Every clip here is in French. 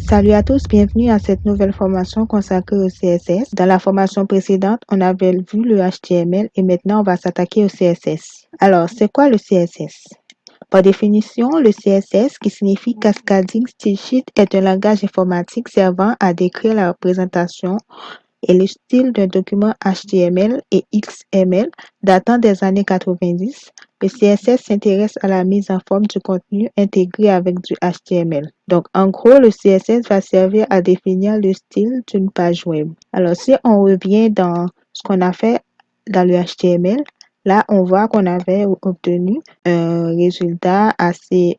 Salut à tous, bienvenue à cette nouvelle formation consacrée au CSS. Dans la formation précédente, on avait vu le HTML et maintenant on va s'attaquer au CSS. Alors, c'est quoi le CSS? Par définition, le CSS, qui signifie Cascading Style Sheet, est un langage informatique servant à décrire la représentation et le style d'un document HTML et XML datant des années 90. Le CSS s'intéresse à la mise en forme du contenu intégré avec du HTML. Donc, en gros, le CSS va servir à définir le style d'une page web. Alors, si on revient dans ce qu'on a fait dans le HTML, là, on voit qu'on avait obtenu un résultat assez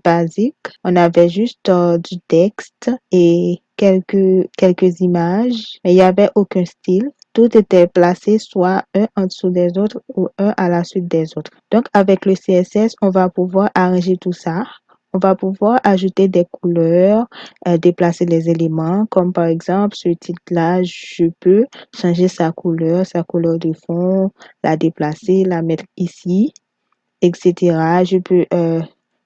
basique. On avait juste du texte et quelques images, mais il n'y avait aucun style. Tout était placé soit un en dessous des autres ou un à la suite des autres. Donc, avec le CSS, on va pouvoir arranger tout ça. On va pouvoir ajouter des couleurs, déplacer les éléments, comme par exemple ce titre-là, je peux changer sa couleur de fond, la déplacer, la mettre ici, etc. Je peux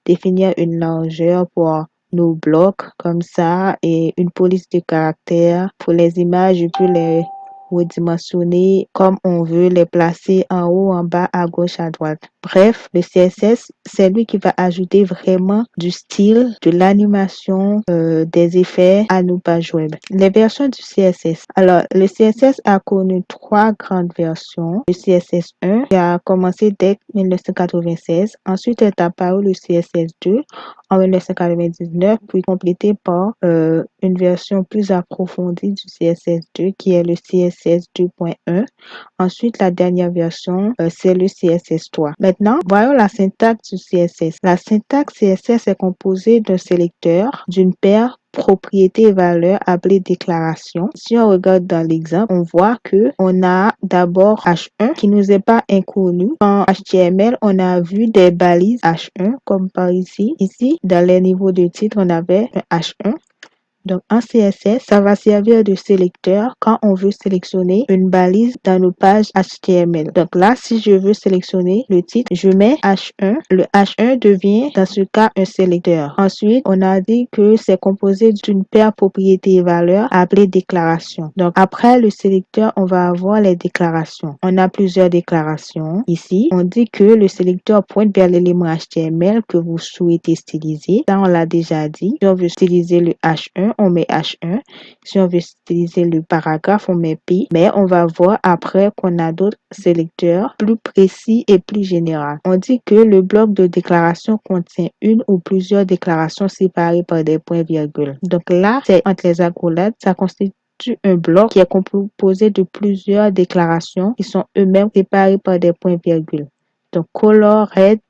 définir une largeur pour nos blocs comme ça et une police de caractère. Pour les images, je peux les redimensionner comme on veut, les placer en haut, en bas, à gauche, à droite. Bref, le CSS, c'est lui qui va ajouter vraiment du style, de l'animation, des effets à nos pages web. Les versions du CSS. Alors, le CSS a connu 3 grandes versions. Le CSS 1 qui a commencé dès 1996. Ensuite est apparu le CSS 2 en 1999, puis complété par une version plus approfondie du CSS 2 qui est le CSS 2.1. Ensuite, la dernière version, c'est le CSS 3. Maintenant, voyons la syntaxe du CSS. La syntaxe CSS est composée d'un sélecteur, d'une paire propriété et valeur appelée déclaration. Si on regarde dans l'exemple, on voit que on a d'abord H1 qui nous est pas inconnu. En HTML, on a vu des balises H1 comme par ici. Ici, dans les niveaux de titre, on avait un H1. Donc, en CSS, ça va servir de sélecteur quand on veut sélectionner une balise dans nos pages HTML. Donc là, si je veux sélectionner le titre, je mets H1. Le H1 devient, dans ce cas, un sélecteur. Ensuite, on a dit que c'est composé d'une paire propriété et valeur appelée déclaration. Donc, après le sélecteur, on va avoir les déclarations. On a plusieurs déclarations. Ici, on dit que le sélecteur pointe vers l'élément HTML que vous souhaitez styliser. Ça, on l'a déjà dit. Si on veut styliser le H1, on met H1. Si on veut utiliser le paragraphe, on met P. Mais on va voir après qu'on a d'autres sélecteurs plus précis et plus généraux. On dit que le bloc de déclaration contient une ou plusieurs déclarations séparées par des points-virgules. Donc là, c'est entre les accolades, ça constitue un bloc qui est composé de plusieurs déclarations qui sont eux-mêmes séparées par des points-virgules. Donc, color red,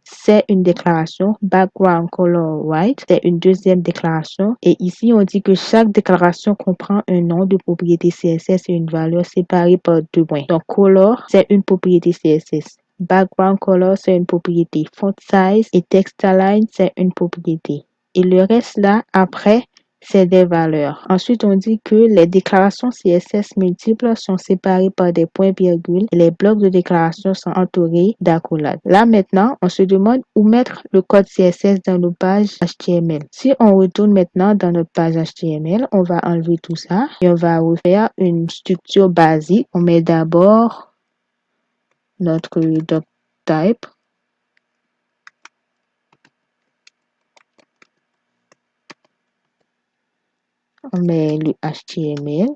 c'est une déclaration. Background color white, c'est une deuxième déclaration. Et ici, on dit que chaque déclaration comprend un nom de propriété CSS et une valeur séparée par 2 points. Donc, color, c'est une propriété CSS. Background color, c'est une propriété. Font size et text align, c'est une propriété. Et le reste là, après, c'est des valeurs. Ensuite, on dit que les déclarations CSS multiples sont séparées par des points-virgules et les blocs de déclaration sont entourés d'accolades. Là, maintenant, on se demande où mettre le code CSS dans nos pages HTML. Si on retourne maintenant dans notre page HTML, on va enlever tout ça et on va refaire une structure basique. On met d'abord notre doc type. On met le HTML.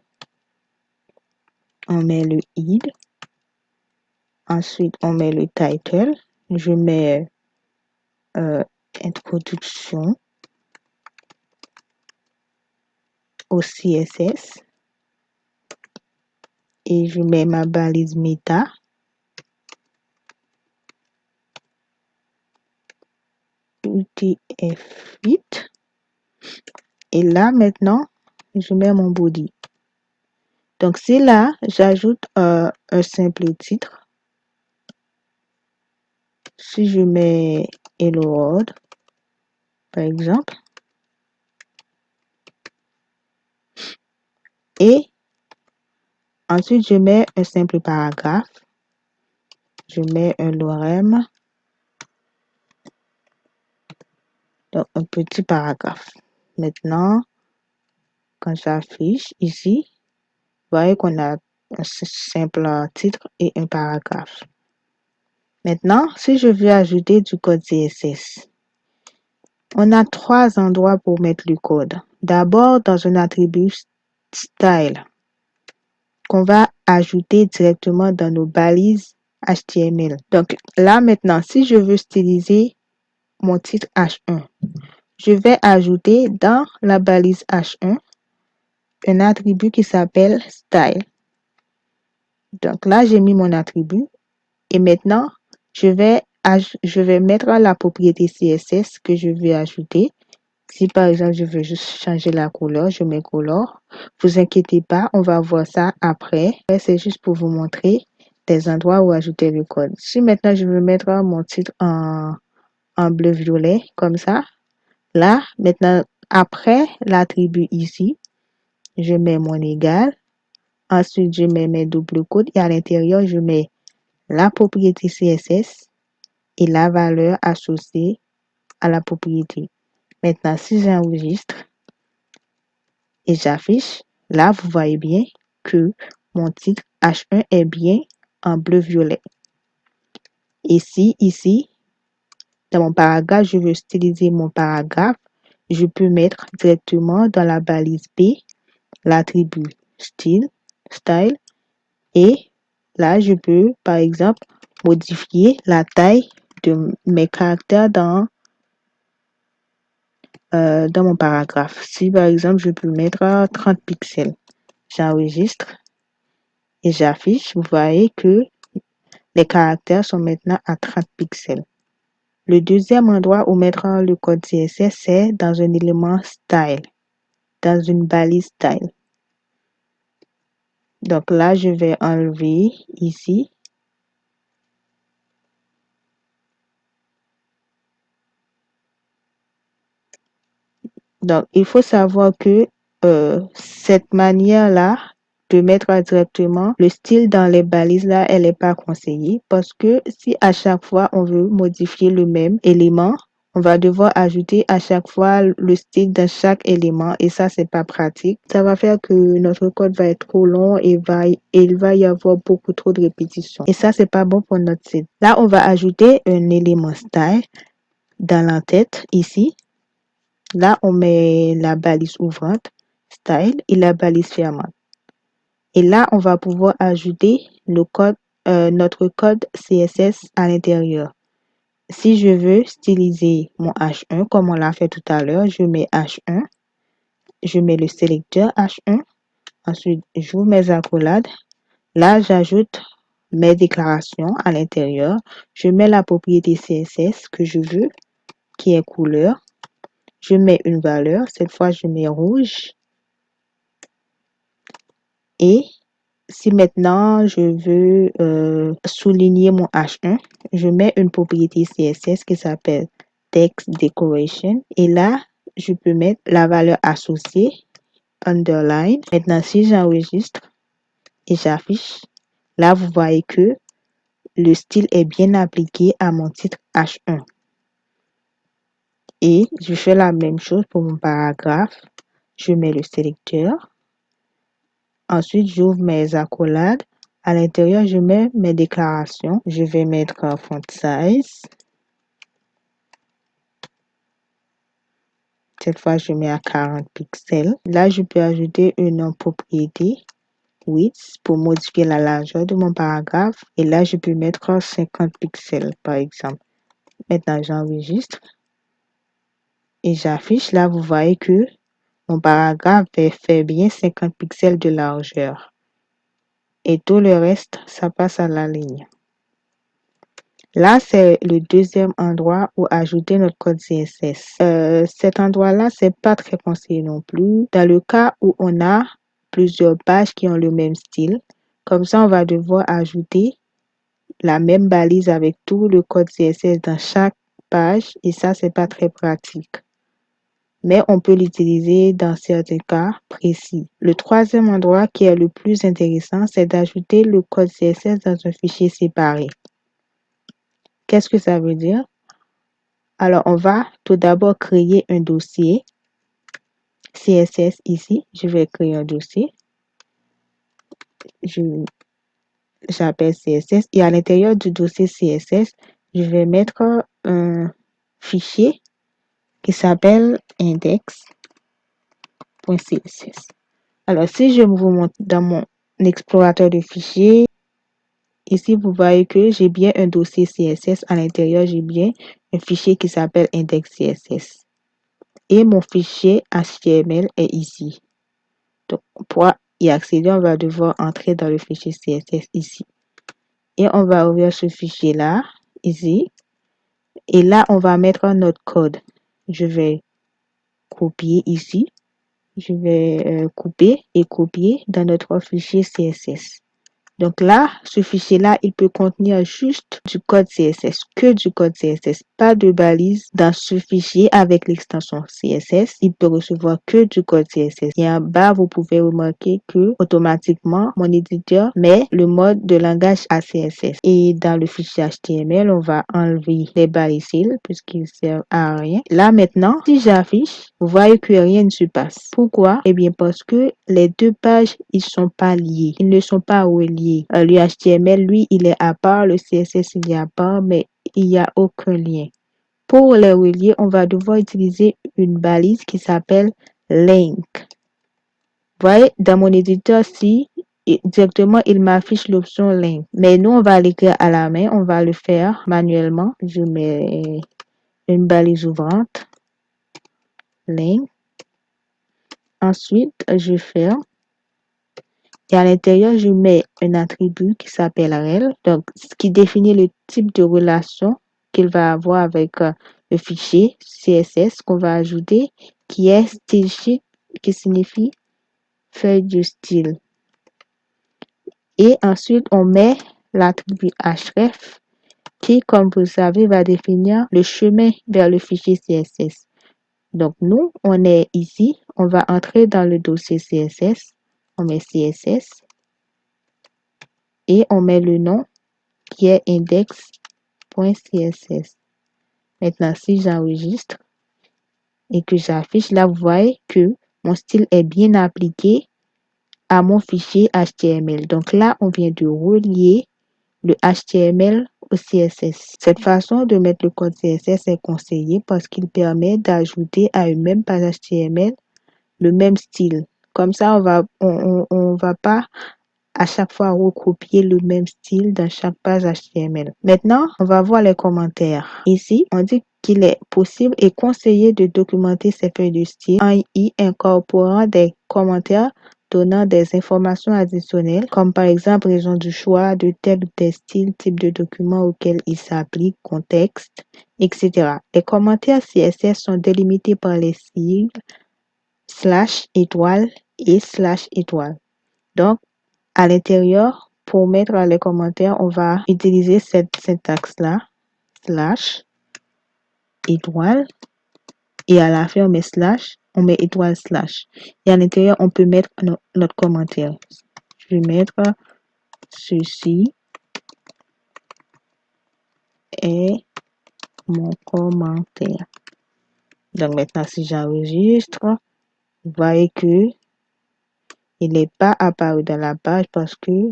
On met le id. Ensuite, on met le title. Je mets introduction au CSS. Et je mets ma balise méta. UTF-8. Et là, maintenant, je mets mon body. Donc, c'est là, j'ajoute un simple titre. Si je mets Hello World, par exemple. Et ensuite, je mets un simple paragraphe. Je mets un lorem. Donc, un petit paragraphe. Maintenant, quand j'affiche ici, vous voyez qu'on a un simple titre et un paragraphe. Maintenant, si je veux ajouter du code CSS, on a 3 endroits pour mettre le code. D'abord, dans un attribut style, qu'on va ajouter directement dans nos balises HTML. Donc là, maintenant, si je veux styliser mon titre H1, je vais ajouter dans la balise H1 un attribut qui s'appelle style. Donc là, j'ai mis mon attribut et maintenant, je vais mettre la propriété CSS que je vais ajouter. Si par exemple, je veux juste changer la couleur, je mets couleur. Vous inquiétez pas, on va voir ça après. C'est juste pour vous montrer des endroits où ajouter le code. Si maintenant, je veux mettre mon titre en bleu-violet, comme ça. Là, maintenant, après l'attribut ici, je mets mon égal. Ensuite, je mets mes doubles codes et à l'intérieur, je mets la propriété CSS et la valeur associée à la propriété. Maintenant, si j'enregistre et j'affiche, là, vous voyez bien que mon titre H1 est bien en bleu-violet. Et si ici, dans mon paragraphe, je veux styliser mon paragraphe, je peux mettre directement dans la balise B l'attribut style et là, je peux, par exemple, modifier la taille de mes caractères dans mon paragraphe. Si, par exemple, je peux mettre 30 pixels, j'enregistre et j'affiche. Vous voyez que les caractères sont maintenant à 30 pixels. Le deuxième endroit où mettre le code CSS, c'est dans un élément style, dans une balise style. Donc là, je vais enlever ici. Donc, il faut savoir que cette manière-là de mettre directement le style dans les balises là, elle n'est pas conseillée parce que si à chaque fois on veut modifier le même élément, on va devoir ajouter à chaque fois le style dans chaque élément et ça, c'est pas pratique. Ça va faire que notre code va être trop long et il va y avoir beaucoup trop de répétitions. Et ça, c'est pas bon pour notre site. Là, on va ajouter un élément style dans l'entête ici. Là, on met la balise ouvrante, style, et la balise fermante. Et là, on va pouvoir ajouter notre code CSS à l'intérieur. Si je veux styliser mon H1, comme on l'a fait tout à l'heure, je mets H1, je mets le sélecteur H1, ensuite j'ouvre mes accolades. Là, j'ajoute mes déclarations à l'intérieur. Je mets la propriété CSS que je veux, qui est couleur. Je mets une valeur, cette fois je mets rouge. Et si maintenant je veux souligner mon H1, je mets une propriété CSS qui s'appelle Text Decoration. Et là, je peux mettre la valeur associée, underline. Maintenant, si j'enregistre et j'affiche, là, vous voyez que le style est bien appliqué à mon titre H1. Et je fais la même chose pour mon paragraphe. Je mets le sélecteur. Ensuite, j'ouvre mes accolades. À l'intérieur, je mets mes déclarations. Je vais mettre font size. Cette fois, je mets à 40 pixels. Là, je peux ajouter une propriété width pour modifier la largeur de mon paragraphe. Et là, je peux mettre 50 pixels, par exemple. Maintenant, j'enregistre et j'affiche. Là, vous voyez que mon paragraphe fait bien 50 pixels de largeur. Et tout le reste, ça passe à la ligne. Là, c'est le deuxième endroit où ajouter notre code CSS. Cet endroit-là, c'est pas très conseillé non plus. Dans le cas où on a plusieurs pages qui ont le même style, comme ça, on va devoir ajouter la même balise avec tout le code CSS dans chaque page et ça, c'est pas très pratique. Mais on peut l'utiliser dans certains cas précis. Le troisième endroit qui est le plus intéressant, c'est d'ajouter le code CSS dans un fichier séparé. Qu'est-ce que ça veut dire? Alors, on va tout d'abord créer un dossier. CSS ici. Je vais créer un dossier. J'appelle CSS et à l'intérieur du dossier CSS, je vais mettre un fichier qui s'appelle index.css. Alors, si je vous montre dans mon explorateur de fichiers, ici, vous voyez que j'ai bien un dossier CSS. À l'intérieur, j'ai bien un fichier qui s'appelle index.css. Et mon fichier HTML est ici. Donc, pour y accéder, on va devoir entrer dans le fichier CSS ici. Et on va ouvrir ce fichier-là, ici. Et là, on va mettre notre code. Je vais copier ici. Je vais couper et copier dans notre fichier CSS. Donc là, ce fichier-là, il peut contenir juste du code CSS, que du code CSS, pas de balise dans ce fichier avec l'extension CSS. Il peut recevoir que du code CSS. Et en bas, vous pouvez remarquer que automatiquement, mon éditeur met le mode de langage à CSS. Et dans le fichier HTML, on va enlever les balises puisqu'ils servent à rien. Là maintenant, si j'affiche, vous voyez que rien ne se passe. Pourquoi? Eh bien parce que les deux pages, ils sont pas liés. Ils ne sont pas reliés. Le HTML, lui, il est à part, le CSS, il est à part, mais il n'y a aucun lien. Pour les relier, on va devoir utiliser une balise qui s'appelle link. Vous voyez, dans mon éditeur, si directement, il m'affiche l'option link. Mais nous, on va l'écrire à la main, on va le faire manuellement. Je mets une balise ouvrante, link. Ensuite, je ferme. Et à l'intérieur, je mets un attribut qui s'appelle rel, donc ce qui définit le type de relation qu'il va avoir avec le fichier CSS qu'on va ajouter, qui est stylesheet, qui signifie feuille de style. Et ensuite, on met l'attribut href, qui, comme vous le savez, va définir le chemin vers le fichier CSS. Donc, nous, on est ici, on va entrer dans le dossier CSS, on met CSS. Et on met le nom qui est index.css. Maintenant, si j'enregistre et que j'affiche, là, vous voyez que mon style est bien appliqué à mon fichier HTML. Donc là, on vient de relier le HTML au CSS. Cette façon de mettre le code CSS est conseillée parce qu'il permet d'ajouter à une même page HTML le même style. Comme ça, on va pas à chaque fois recopier le même style dans chaque page HTML. Maintenant, on va voir les commentaires. Ici, on dit qu'il est possible et conseillé de documenter ces feuilles de style en y incorporant des commentaires donnant des informations additionnelles, comme par exemple raison du choix de tel ou tel style, type de document auquel il s'applique, contexte, etc. Les commentaires CSS sont délimités par les sigles /étoile et /étoile. Donc, à l'intérieur, pour mettre les commentaires, on va utiliser cette syntaxe-là, slash, étoile, et à la fin, on met slash, on met étoile, slash. Et à l'intérieur, on peut mettre notre commentaire. Je vais mettre ceci est mon commentaire. Donc maintenant, si j'enregistre, vous voyez que il n'est pas apparu dans la page parce que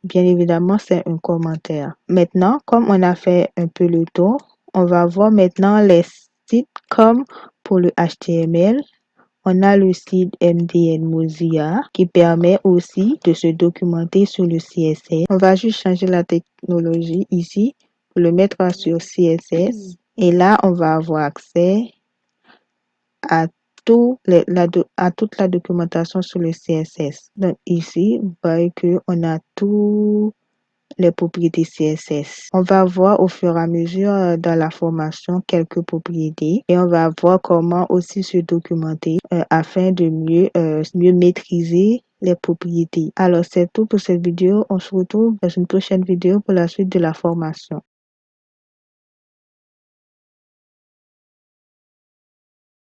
bien évidemment, c'est un commentaire. Maintenant, comme on a fait un peu le tour, on va voir maintenant les sites comme pour le HTML. On a le site MDN Mozilla qui permet aussi de se documenter sur le CSS. On va juste changer la technologie ici pour le mettre sur CSS. Et là, on va avoir accès à toute la documentation sur le CSS. Donc ici, vous voyez qu'on a tout les propriétés CSS. On va voir au fur et à mesure dans la formation quelques propriétés et on va voir comment aussi se documenter afin de mieux maîtriser les propriétés. Alors, c'est tout pour cette vidéo. On se retrouve dans une prochaine vidéo pour la suite de la formation.